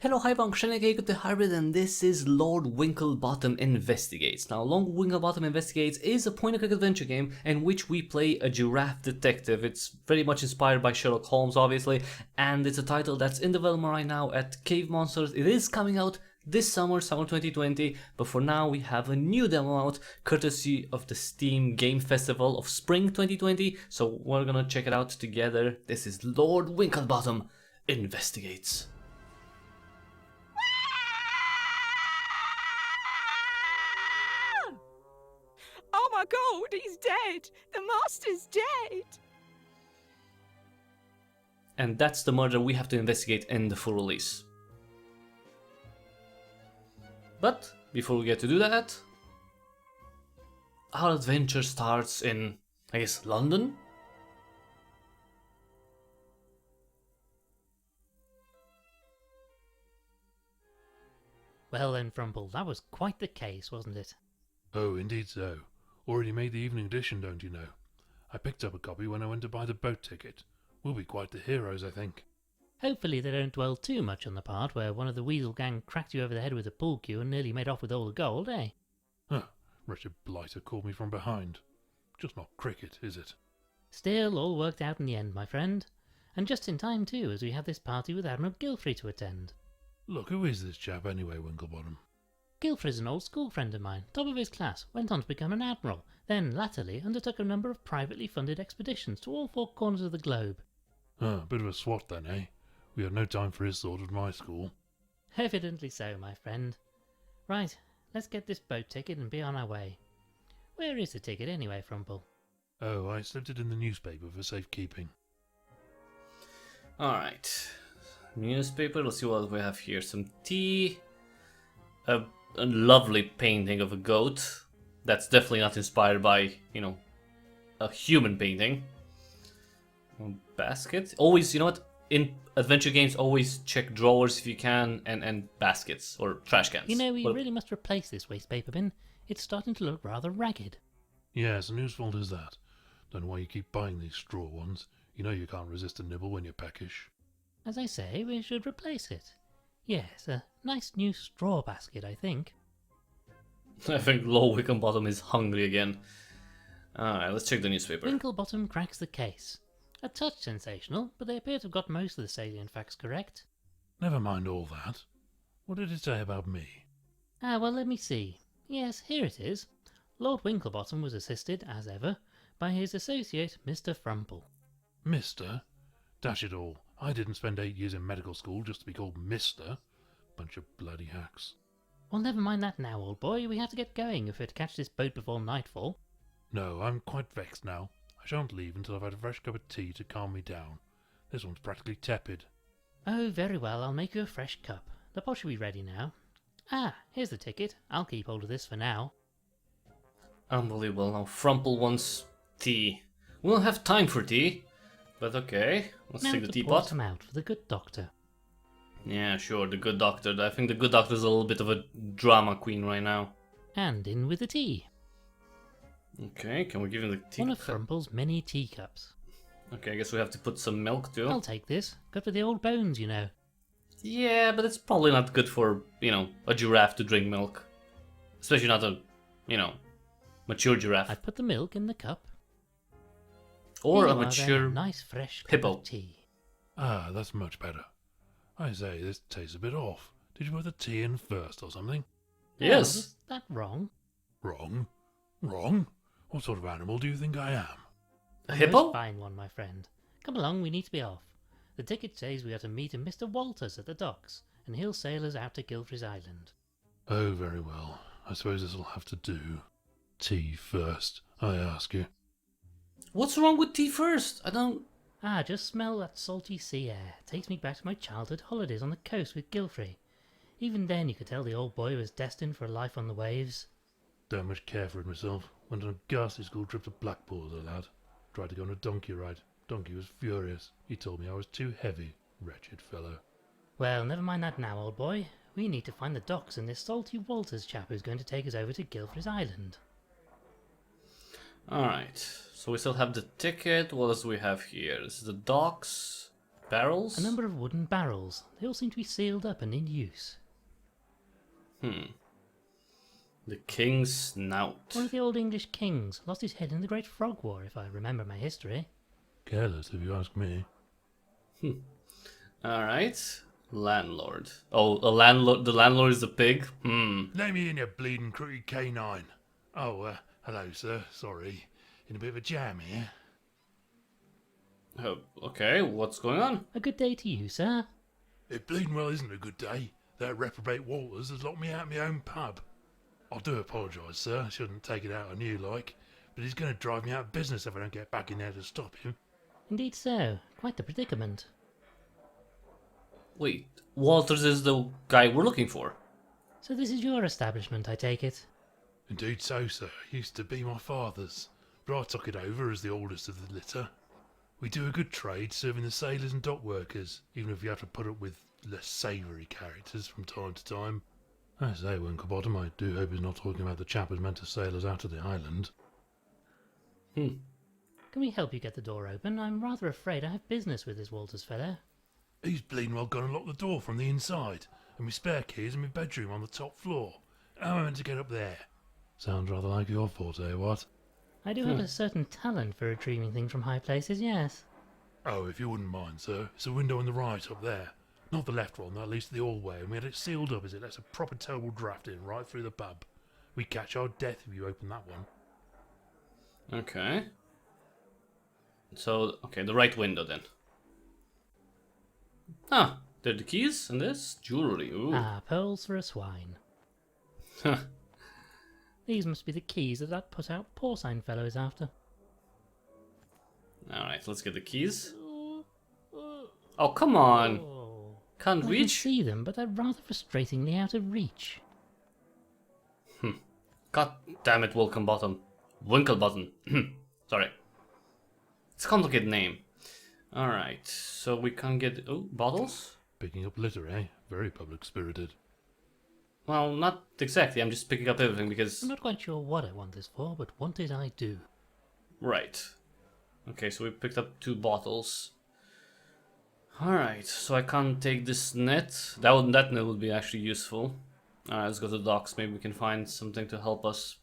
Hello, hi, I'm Cryptic Hybrid, and this is Lord Winklebottom Investigates. Now, Lord Winklebottom Investigates is a point-and-click adventure game in which we play a giraffe detective. It's very much inspired by Sherlock Holmes, obviously, and it's a title that's in development right now at Cave Monsters. It is coming out this summer 2020, but for now we have a new demo out, courtesy of the Steam Game Festival of Spring 2020, so we're gonna check it out together. This is Lord Winklebottom Investigates. Oh my god, he's dead! The master's dead! And that's the murder we have to investigate in the full release. But before we get to do that, our adventure starts in, I guess, London? Well then, Frumple, that was quite the case, wasn't it? Oh, indeed so. Already made the evening edition, don't you know? I picked up a copy when I went to buy the boat ticket. We'll be quite the heroes, I think. Hopefully they don't dwell too much on the part where one of the Weasel gang cracked you over the head with a pool cue and nearly made off with all the gold, eh? Huh, wretched blighter called me from behind. Just not cricket, is it? Still, all worked out in the end, my friend. And just in time too, as we have this party with Admiral Gilfrey to attend. Look, who is this chap anyway, Winklebottom? Gilfrey's an old school friend of mine, top of his class, went on to become an admiral, then latterly undertook a number of privately funded expeditions to all four corners of the globe. Bit of a swot then, eh? We had no time for his sort at my school. Evidently so, my friend. Right, let's get this boat ticket and be on our way. Where is the ticket anyway, Frumple? Oh, I slipped it in the newspaper for safekeeping. Alright. Newspaper, let's see what we have here. Some tea. A lovely painting of a goat. That's definitely not inspired by, you know, a human painting. Basket. Always, you know what? In adventure games, always check drawers if you can, and baskets or trash cans. You know, we really must replace this waste paper bin. It's starting to look rather ragged. Yes, and whose fault is that? Don't know why you keep buying these straw ones. You know you can't resist a nibble when you're peckish. As I say, we should replace it. Yes, a nice new straw basket, I think. I think Lord Winklebottom is hungry again. Alright, let's check the newspaper. Winklebottom cracks the case. A touch sensational, but they appear to have got most of the salient facts correct. Never mind all that. What did it say about me? Well, let me see. Yes, here it is. Lord Winklebottom was assisted, as ever, by his associate, Mr. Frumple. Mister? Dash it all. I didn't spend 8 years in medical school just to be called Mister. Bunch of bloody hacks. Well, never mind that now, old boy. We have to get going if we're to catch this boat before nightfall. No, I'm quite vexed now. I shan't leave until I've had a fresh cup of tea to calm me down. This one's practically tepid. Oh, very well. I'll make you a fresh cup. The pot should be ready now. Here's the ticket. I'll keep hold of this for now. Unbelievable. Now Frumple wants tea. We don't have time for tea. But okay, let's Now take the to teapot. pour some out for the good doctor. Yeah, sure, the good doctor. I think the good doctor's a little bit of a drama queen right now. And in with the tea. Okay, can we give him the tea? One of Frumple's many teacups. Okay, I guess we have to put some milk too. I'll take this. Good for the old bones, you know. Yeah, but it's probably not good for, you know, a giraffe to drink milk. Especially not a, you know, mature giraffe. I put the milk in the cup. Or Here a you are then, mature nice fresh cup hippo. of tea. Ah, that's much better. I say, this tastes a bit off. Did you put the tea in first or something? Yes. Is that wrong? Wrong? Wrong? What sort of animal do you think I am? A A hippo? most fine one, my friend. Come along, we need to be off. The ticket says we are to meet a Mr. Walters at the docks, and he'll sail us out to Gilfrey's Island. Oh, very well. I suppose this'll have to do. Tea first, I ask you. What's wrong with tea first? I don't... Just smell that salty sea air. Takes me back to my childhood holidays on the coast with Gilfrey. Even then you could tell the old boy was destined for a life on the waves. Don't much care for it myself. Went on a ghastly school trip to Blackpool as a lad. Tried to go on a donkey ride. Donkey was furious. He told me I was too heavy. Wretched fellow. Well, never mind that now, old boy. We need to find the docks and this salty Walters chap who's going to take us over to Gilfrey's Island. Alright, so we still have the ticket. What else do we have here? This is the docks. barrels? A number of wooden barrels. They all seem to be sealed up and in use. The King's Snout. One of the old English kings lost his head in the Great Frog War, if I remember my history. Careless, if you ask me. Alright. Landlord. Oh, a landlord. The landlord is the pig? Let me in, you bleeding crooked canine. Oh, hello, sir. Sorry. In a bit of a jam here. Oh, okay, what's going on? A good day to you, sir. It bleeding well isn't a good day. That reprobate Walters has locked me out of my own pub. I do apologise, sir. I shouldn't take it out on you, like. But he's going to drive me out of business if I don't get back in there to stop him. Indeed so. Quite the predicament. Wait, Walters is the guy we're looking for. So this is your establishment, I take it? Indeed so, sir. It used to be my father's. But I took it over as the oldest of the litter. We do a good trade serving the sailors and dock workers, even if you have to put up with less savoury characters from time to time. I say, Winklebottom, I do hope he's not talking about the chap who's meant to sail us out of the island. Can we help you get the door open? I'm rather afraid I have business with this Walters fellow. He's bleeding well gone and locked the door from the inside, and my spare keys in my bedroom on the top floor. How am I meant to get up there? Sounds rather like your forte, what? I do have a certain talent for retrieving things from high places, yes. Oh, if you wouldn't mind, sir. It's a window on the right up there. Not the left one, that leads to the hallway, and we had it sealed up as it lets a proper terrible draft in right through the pub. We'd catch our death if you opened that one. Okay. So, okay, the right window then. Ah, there are the keys and this jewelry. Ooh. Ah, pearls for a swine. These must be the keys that put-out porcine fellow is after. Alright, let's get the keys. Oh, come on. Oh. Can't I can reach? see them, but they're rather frustratingly out of reach. God damn it, Winklebottom. Winklebottom. Sorry. It's a complicated name. Alright, so we can get... Oh, bottles? Picking up litter, eh? Very public-spirited. Well, not exactly. I'm just picking up everything because... I'm not quite sure what I want this for, but want it I do. Right. Okay, so we picked up 2 bottles. Alright, so I can't take this net. That net would be actually useful. Alright, let's go to the docks. Maybe we can find something to help us.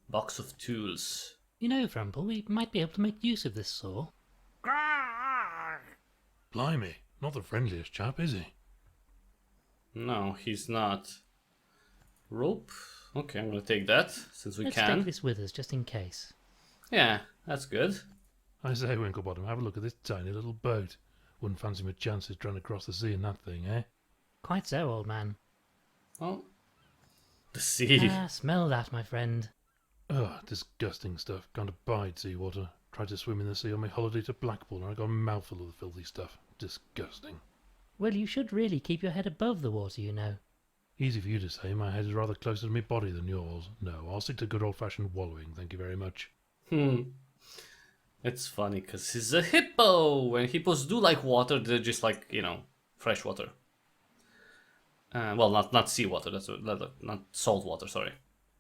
Box of tools. You know, Frumple, we might be able to make use of this saw. Blimey, not the friendliest chap, is he? No, he's not. Rope? Okay, I'm gonna take that, since we Let's can. take this with us, just in case. Yeah, that's good. I say, Winklebottom, have a look at this tiny little boat. Wouldn't fancy my chances trying to cross the sea in that thing, eh? Quite so, old man. Oh. The sea. Ah, smell that, my friend. Ugh, disgusting stuff. Can't abide seawater. Tried to swim in the sea on my holiday to Blackpool and I got a mouthful of the filthy stuff. Disgusting. Well, you should really keep your head above the water, you know. Easy for you to say, my head is rather closer to my body than yours. No, I'll stick to good old-fashioned wallowing, thank you very much. It's funny, because he's a hippo! And hippos do like water, they're just like, you know, fresh water. Well, not seawater, that's not salt water, sorry.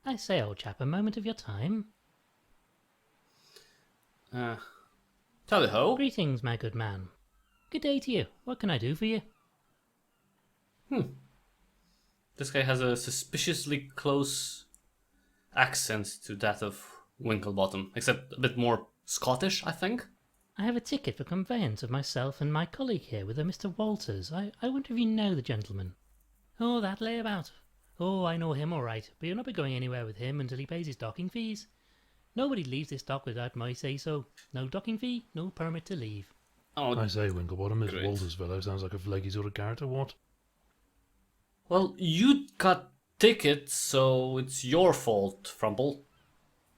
I say, old chap, a moment of your time. Tally-ho. Greetings, my good man. Good day to you. What can I do for you? This guy has a suspiciously close accent to that of Winklebottom, except a bit more Scottish, I think. I have a ticket for conveyance of myself and my colleague here with a Mr. Walters. I wonder if you know the gentleman. Oh, that layabout. Oh, I know him all right, but you'll not be going anywhere with him until he pays his docking fees. Nobody leaves this dock without my say-so. No docking fee, no permit to leave. Oh, I say, Winklebottom, this great. Walters fellow sounds like a flaky sort of character, what? well, you got tickets, so it's your fault, Frumple.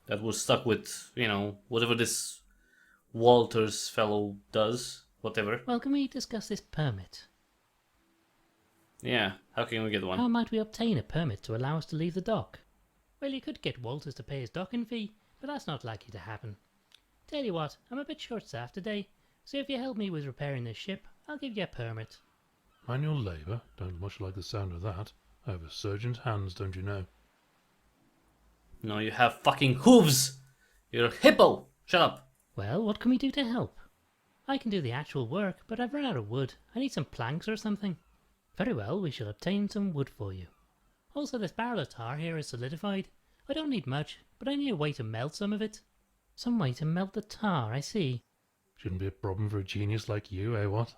That we're stuck with, you know, whatever this Walters fellow does. Whatever. Well, can we discuss this permit? Yeah, how can we get one? How might we obtain a permit to allow us to leave the dock? Well, you could get Walters to pay his docking fee, but that's not likely to happen. Tell you what, I'm a bit short-staffed today, so if you help me with repairing this ship, I'll give you a permit. Manual labour? Don't much like the sound of that. I have a surgeon's hands, don't you know? No, you have fucking hooves! You're a hippo! Shut up! Well, what can we do to help? I can do the actual work, but I've run out of wood. I need some planks or something. Very well, we shall obtain some wood for you. Also, this barrel of tar here is solidified. I don't need much, but I need a way to melt some of it. Some way to melt the tar, I see. Shouldn't be a problem for a genius like you, eh, what?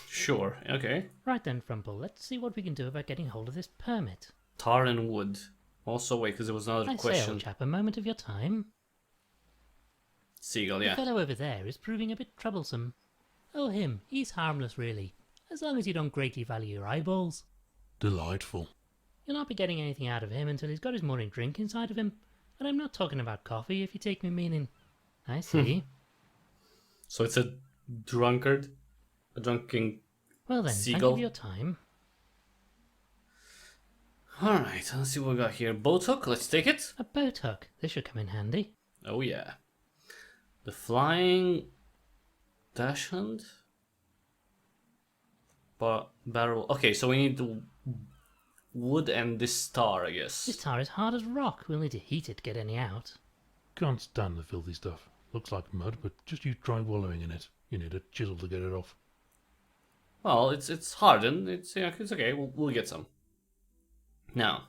Sure, okay. Right then, Frumple, let's see what we can do about getting hold of this permit. Tar and wood. Also, wait, because there was another I say, question. old chap, a moment of your time. Seagull, The yeah. fellow over there is proving a bit troublesome. Oh, him, he's harmless really, as long as you don't greatly value your eyeballs. Delightful. You'll not be getting anything out of him until he's got his morning drink inside of him. And I'm not talking about coffee, if you take me meaning. I see. So it's a drunkard? A drunken Well then, seagull? thank you for your time. Alright, let's see what we got here. Boat hook, let's take it. A boat hook, this should come in handy. Oh yeah. The flying dash hand? But barrel. Okay, so we need the wood and this star, I This guess. tar is hard as rock, we'll need to heat it to get any out. Can't stand the filthy stuff. Looks like mud, but just you try wallowing in it. You need a chisel to get it off. Well, it's hardened. It's okay. We'll get some. Now.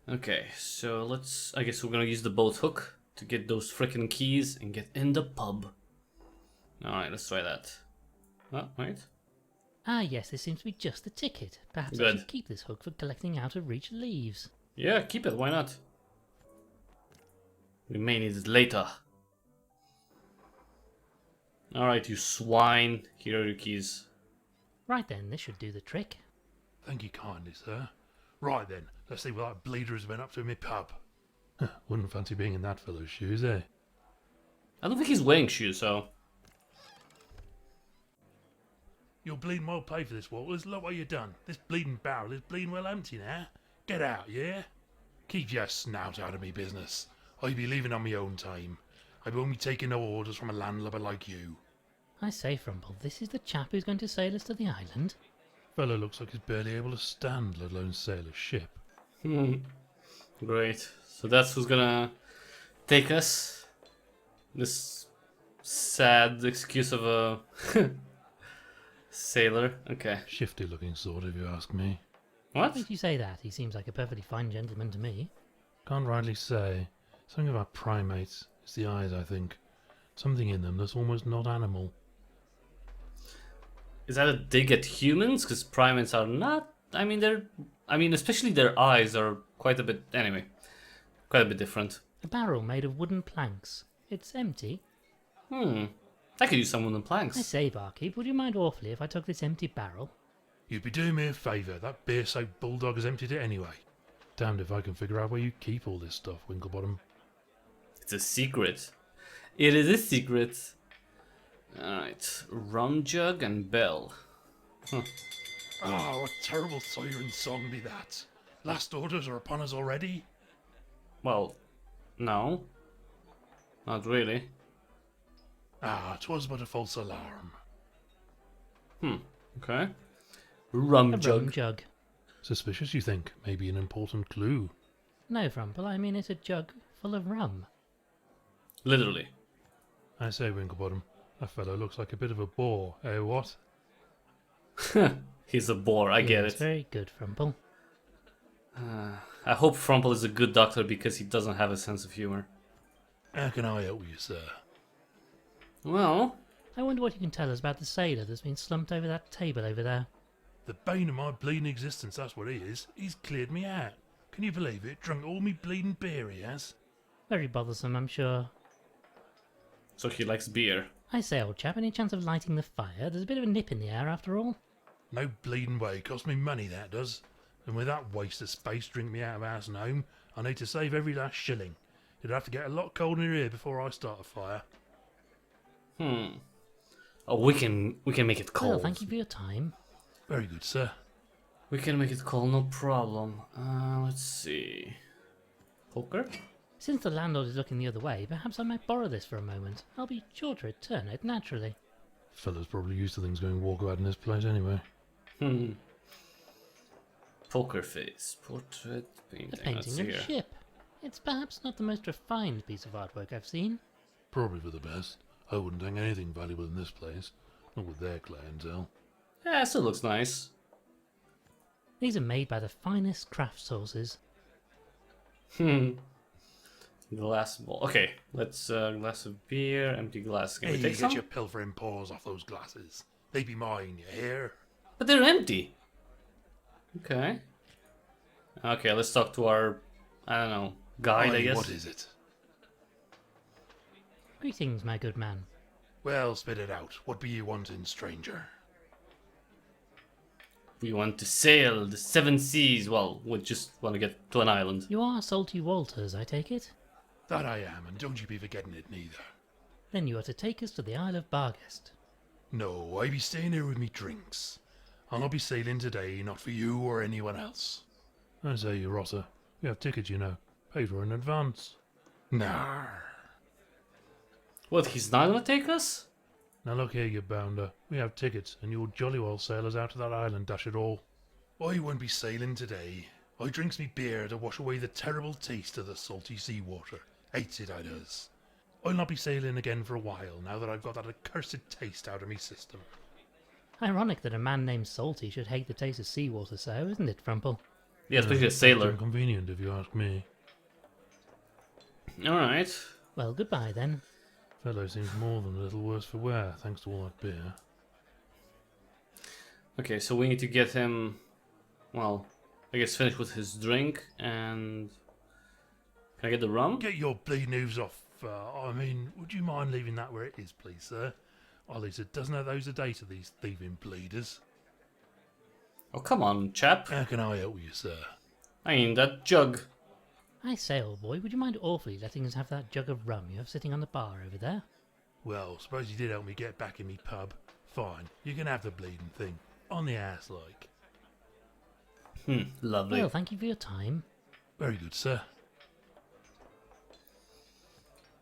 Okay, so let's. I guess we're gonna use the boat hook to get those frickin' keys and get in the pub. All right, let's try that. Oh, wait. Ah yes, this seems to be just the ticket. Perhaps I Good. should keep this hook for collecting out of reach leaves. Yeah, keep it. Why not? We may need it later. All right, you swine. Here are your keys. Right then, this should do the trick. Thank you kindly, sir. Right then, let's see what that bleeder has been up to in my pub. Wouldn't fancy being in that fellow's shoes, eh? I don't think he's wearing shoes, so. You'll bleeding well pay for this, Walters. Look what you done. This bleeding barrel is bleeding well empty now. Get out, yeah? Keep your snout out of me business. I be leaving on my own time. I won't be taking no orders from a landlubber like you. I say, Frumple, this is the chap who's going to sail us to the island. Fellow looks like he's barely able to stand, let alone sail a ship. Great. So that's who's gonna take us. This sad excuse of a sailor. Okay. Shifty looking sort, if you ask me. What? Why do you say that? He seems like a perfectly fine gentleman to me. Can't rightly say. Something about primates. It's the eyes, I think. Something in them that's almost not animal. Is that a dig at humans? Because primates are not. I mean, especially their eyes are quite a bit. Anyway, quite a bit different. A barrel made of wooden planks. It's empty. I could use some wooden I planks. say, barkeep, would you mind awfully if I took this empty barrel? You'd be doing me a favour. That beer-soaked bulldog has emptied it anyway. Damned if I can figure out where you keep all this stuff, Winklebottom. It's a secret. It is a secret. Alright. Rum jug and bell. Oh, what terrible siren song be that. Last orders are upon us already. Well, no. Not really. Ah, 'twas but a false alarm. Okay. Rum A jug. rum jug. Suspicious, you think? Maybe an important clue. No, Frumple, I mean it's a jug full of rum. Literally. I say, Winklebottom, that fellow looks like a bit of a bore, eh, what? He's a bore, I get Yes, it. very good, Frumple. I hope Frumple is a good doctor because he doesn't have a sense of humor. How can I help you, sir? Well, I wonder what you can tell us about the sailor that's been slumped over that table over there. The bane of my bleeding existence, that's what he is. He's cleared me out. Can you believe it? Drunk all me bleeding beer, he has. Very bothersome, I'm sure. so he likes beer. I say, old chap, any chance of lighting the fire? There's a bit of a nip in the air after all. No bleeding way. Cost me money, that does. And with that waste of space drink me out of house and home, I need to save every last shilling. It'd have to get a lot colder in here before I start a fire. Oh, we can make it cold. Well, thank you for your time. Very good, sir. We can make it cold, no problem. Let's see. Poker? Since the landlord is looking the other way, perhaps I might borrow this for a moment. I'll be sure to return it naturally. Fellow's probably used to things going walkabout in this place anyway. Poker face. Portrait painting. A painting of a ship. It's perhaps not the most refined piece of artwork I've seen. Probably for the best. I wouldn't think anything valuable in this place. Not with their clientele. Yeah, it still looks nice. These are made by the finest craft sources. Glass ball. Okay, let's glass of beer, empty glass. Can Hey, we you take get some? your pilfering paws off those glasses. They be mine, you hear? But they're empty. Okay. Okay, let's talk to our, I don't know, guide, I Aye, guess. what is it? Greetings, my good man. Well, spit it out. What be you wanting, stranger? We want to sail the seven seas. Well, we just want to get to an island. You are Salty Walters, I take it? That I am, and don't you be forgetting it neither. Then you are to take us to the Isle of Barghest. No, I be staying here with me drinks. I'll not be sailing today, not for you or anyone else. I say, you rotter. We have tickets, you know. Paid for in advance. Nah. What, he's not gonna take us? Now look here, you bounder. We have tickets, and you'll jolly well sail us out to that island, dash it all. I won't be sailing today. I drinks me beer to wash away the terrible taste of the salty seawater. Hates it, I does. I'll not be sailing again for a while, now that I've got that accursed taste out of me system. Ironic that a man named Salty should hate the taste of seawater so, isn't it, Frumple? Yeah, especially a sailor. Inconvenient, if you ask me. Alright. Well, goodbye then. Fellow seems more than a little worse for wear, thanks to all that beer. Okay, so we need to get him, well, I guess finish with his drink, and... Can I get the rum? Get your bleeding hooves off. I mean, would you mind leaving that where it is, please, sir? At least it doesn't have those a day to these thieving bleeders. Oh, come on, chap. How can I help you, sir? I mean, that jug. I say, old boy, would you mind awfully letting us have that jug of rum you have sitting on the bar over there? Well, suppose you did help me get back in me pub. Fine, you can have the bleeding thing. On the ass, like. Lovely. Well, thank you for your time. Very good, sir.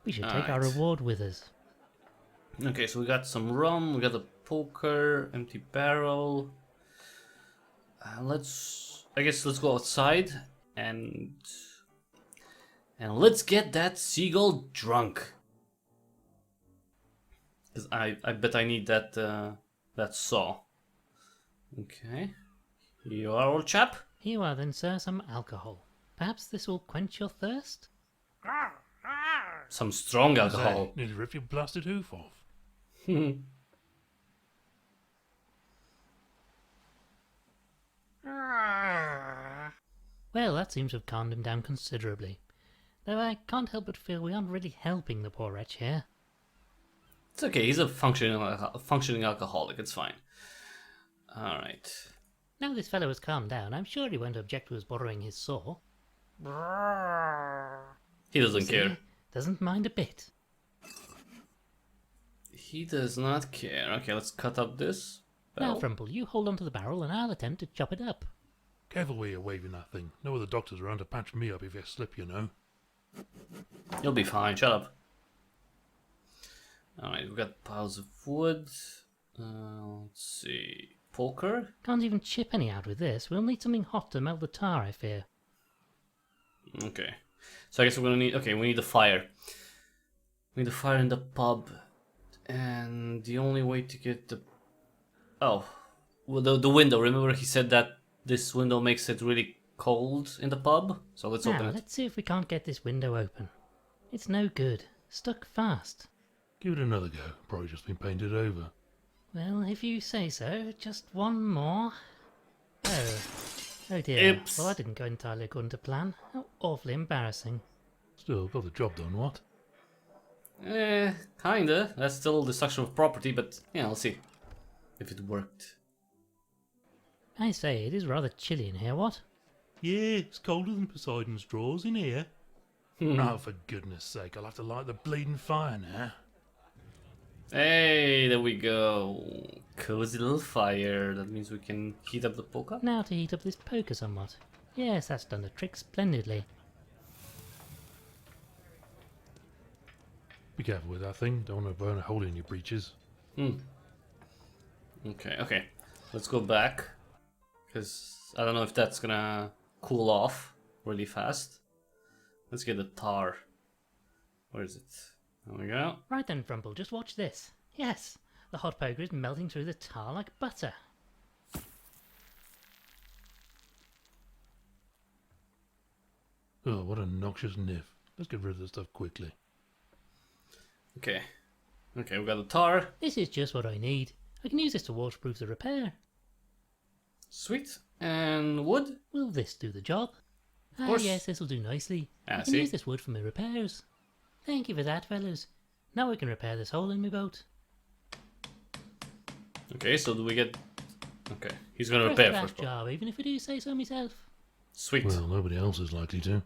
We should take our Alright. reward with us. Okay, so we got some rum, we got the poker, empty barrel. I guess let's go outside and let's get that seagull drunk. Cause I bet I need that that saw. Okay, here you are, old chap. Here you are then, sir, some alcohol. Perhaps this will quench your thirst? Some strong alcohol. Say, nearly rip your blasted hoof off. Well, that seems to have calmed him down considerably. Though I can't help but feel we aren't really helping the poor wretch here. It's okay. He's a functioning alcoholic. It's fine. All right. Now this fellow has calmed down, I'm sure he won't object to us borrowing his saw. He doesn't See? care. Doesn't mind a bit. He does not care. Okay, let's cut up this. Now, barrel. Frumple, you hold onto the barrel and I'll attempt to chop it up. Careful where you're waving that thing. No other doctors around to patch me up if you slip, you know. You'll be fine. Shut up. All right, we've got piles of wood. Let's see. Poker. Can't even chip any out with this. We'll need something hot to melt the tar, I fear. Okay. So I guess we're gonna need. Okay, we need a fire. We need a fire in the pub, and the only way to get the. Oh, well, the window. Remember, he said that this window makes it really cold in the pub. So let's open Now, it. let's see if we can't get this window open. It's no good. Stuck fast. Give it another go. Probably just been painted over. Well, if you say so, just one more. Oh dear. Oops. Well, that didn't go entirely according to plan. How awfully embarrassing. Still, got the job done, what? Kinda. That's still destruction of property, but yeah, we'll see if it worked. I say, it is rather chilly in here, what? Yeah, it's colder than Poseidon's drawers in here. Oh, for goodness sake, I'll have to light the bleeding fire now. Hey, there we go. Cozy little fire. That means we can heat up the poker. Now to heat up this poker somewhat. Yes, that's done the trick splendidly. Be careful with that thing. Don't want to burn a hole in your breeches. Okay. Let's go back. Because I don't know if that's gonna cool off really fast. Let's get the tar. Where is it? There we go. Right then, Frumple, just watch this. Yes, the hot poker is melting through the tar like butter. Oh, what a noxious niff. Let's get rid of the stuff quickly. Okay. Okay, we got the tar. This is just what I need. I can use this to waterproof the repair. Sweet. And wood? Will this do the job? Ah, course. yes, this'll do nicely. Ah, I can see? use this wood for my repairs. Thank you for that, fellas. Now I can repair this hole in my boat. Okay, so do we get... Okay, he's gonna First repair class first. job, even if I do say so myself. Sweet. Well, nobody else is likely to.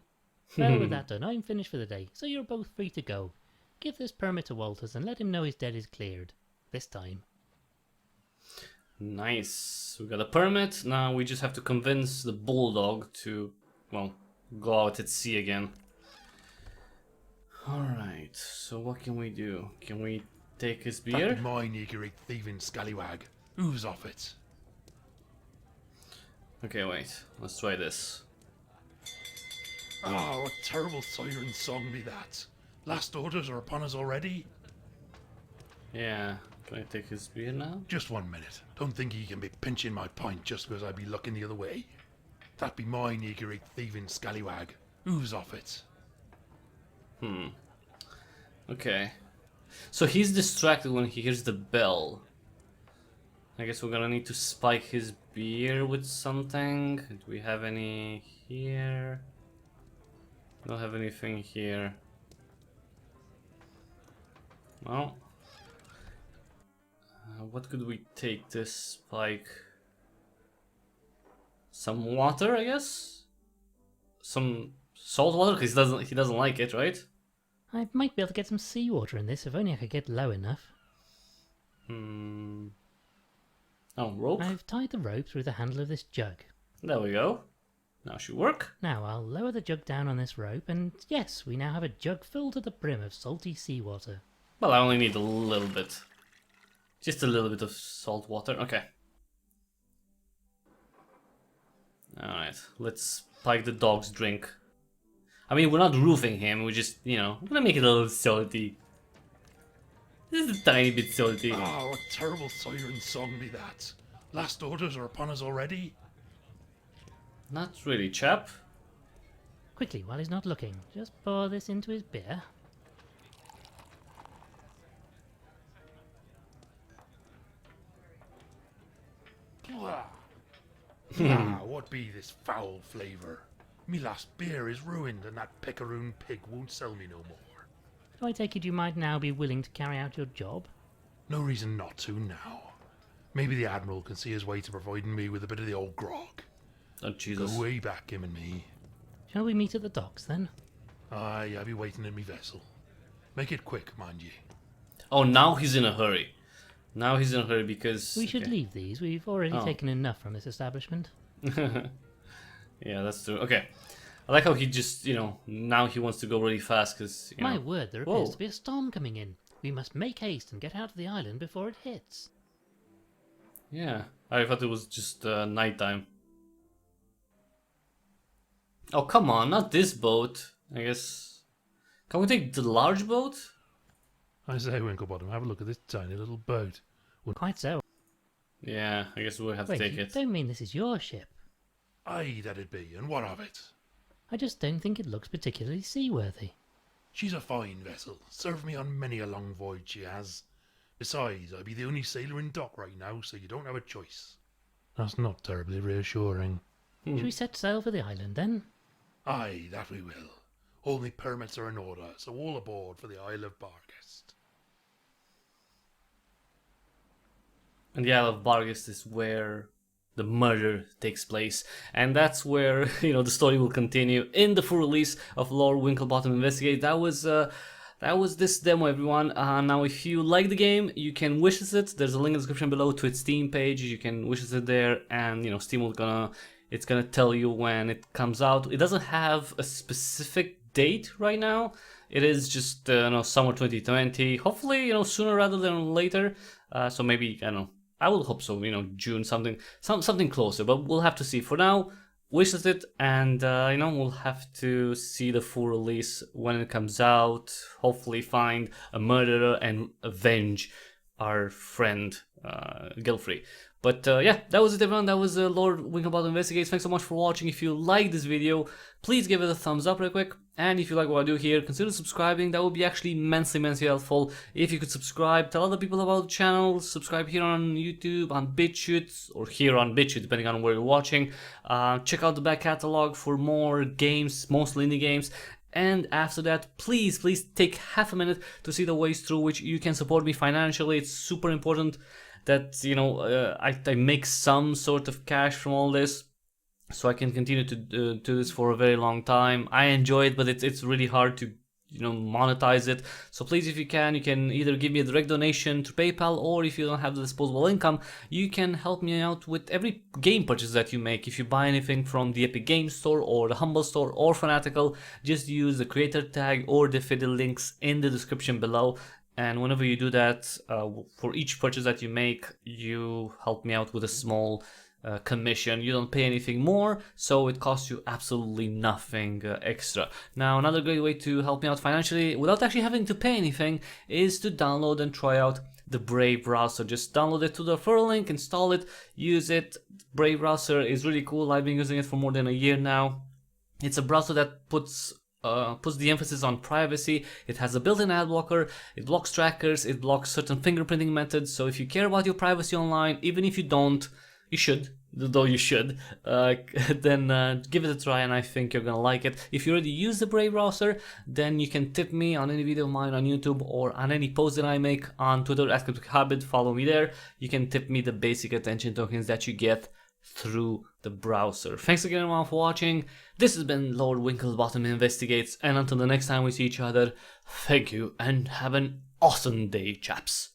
Well, with that done, I'm finished for the day, so you're both free to go. Give this permit to Walters and let him know his debt is cleared. This time. Nice. We got a permit. Now we just have to convince the bulldog to, well, go out at sea again. Alright, so what can we do? Can we take his That'd beer? be mine, you great thieving scallywag. Who's off it? Okay, wait. Let's try this. Oh, what terrible siren song be that. Last orders are upon us already? Yeah. Can I take his beer now? Just 1 minute. Don't think ye can be pinching my pint just because I be looking the other way. That be mine, ye great thieving scallywag. Who's off it? Okay. So he's distracted when he hears the bell. I guess we're gonna need to spike his beer with something. Do we have any here? Don't have anything here. Well. What could we take this spike? Some water, I guess? Some salt water, because he doesn't like it, right? I might be able to get some seawater in this if only I could get low enough. Oh, rope? I've tied the rope through the handle of this jug. There we go. Now should work. Now I'll lower the jug down on this rope and yes, we now have a jug filled to the brim of salty seawater. Well, I only need a little bit. Just a little bit of salt water. Okay. Alright, let's spike the dog's drink. I mean, we're not roofing him, we're just, you know, we're gonna make it a little salty. This is a tiny bit salty. Oh, what terrible siren song be that. Last orders are upon us already? Not really, chap. Quickly, while he's not looking, just pour this into his beer. What be this foul flavour? Me last beer is ruined and that picaroon pig won't sell me no more. Do I take it you might now be willing to carry out your job? No reason not to now. Maybe the Admiral can see his way to providing me with a bit of the old grog. Oh, Jesus. Go way back, him and me. Shall we meet at the docks then? Aye, I be waiting in me vessel. Make it quick, mind ye. Oh, now he's in a hurry. Now he's in a hurry because... We should okay. leave these, we've already Oh. taken enough from this establishment. Yeah, that's true. Okay. I like how he just, you know, now he wants to go really fast because, you My know... word, there Whoa. appears to be a storm coming in. We must make haste and get out of the island before it hits. Yeah, I thought it was just nighttime. Oh, come on, not this boat. I guess... Can we take the large boat? I say, Winklebottom, have a look at this tiny little boat. Quite so. Yeah, I guess we'll have to Wait, take you it. don't mean this is your ship? Aye, that it be, and what of it? I just don't think it looks particularly seaworthy. She's a fine vessel. Served me on many a long voyage she has. Besides, I be the only sailor in dock right now, so you don't have a choice. That's not terribly reassuring. Should we set sail for the island then? Aye, that we will. All my permits are in order, so all aboard for the Isle of Barghest. And the Isle of Barghest is where the murder takes place, and that's where, you know, the story will continue in the full release of Lord Winklebottom Investigates. That was this demo, everyone. Now, if you like the game, you can wishlist it. There's a link in the description below to its Steam page. You can wishlist it there, and you know, Steam will it's gonna tell you when it comes out. It doesn't have a specific date right now. It is just you know, summer 2020. Hopefully, you know, sooner rather than later. So maybe, I don't know. I will hope so, you know, June, something closer, but we'll have to see. For now, wishlist it, and you know, we'll have to see the full release when it comes out. Hopefully find a murderer and avenge our friend Gilfrey. But yeah, that was it, everyone. That was Lord Winklebottom Investigates. Thanks so much for watching. If you like this video, please give it a thumbs up real quick. And if you like what I do here, consider subscribing. That would be actually immensely helpful. If you could subscribe, tell other people about the channel. Subscribe here on YouTube, on BitChute, or here on BitChute, depending on where you're watching. Check out the back catalog for more games, mostly indie games. And after that, please take half a minute to see the ways through which you can support me financially. It's super important that, you know, I make some sort of cash from all this, so I can continue to do this for a very long time. I enjoy it, but it's really hard to, you know, monetize it. So please, if you can either give me a direct donation to PayPal, or if you don't have the disposable income, you can help me out with every game purchase that you make. If you buy anything from the Epic Games Store or the Humble Store or Fanatical, just use the creator tag or the affiliate links in the description below. And whenever you do that, for each purchase that you make, you help me out with a small commission. You don't pay anything more, so it costs you absolutely nothing extra. Now, another great way to help me out financially without actually having to pay anything is to download and try out the Brave browser. Just download it to the referral link, install it, use it. Brave browser is really cool. I've been using it for more than a year now. It's a browser that puts the emphasis on privacy. It has a built-in ad blocker, it blocks trackers, it blocks certain fingerprinting methods. So if you care about your privacy online, even if you don't, you should, though you should, then give it a try, and I think you're gonna like it. If you already use the Brave browser, then you can tip me on any video of mine on YouTube or on any post that I make on Twitter at cryptichybrid. Follow me there. You can tip me the basic attention tokens that you get through the browser. Thanks again, everyone, for watching. This has been Lord Winklebottom Investigates, and until the next time we see each other, thank you and have an awesome day, chaps.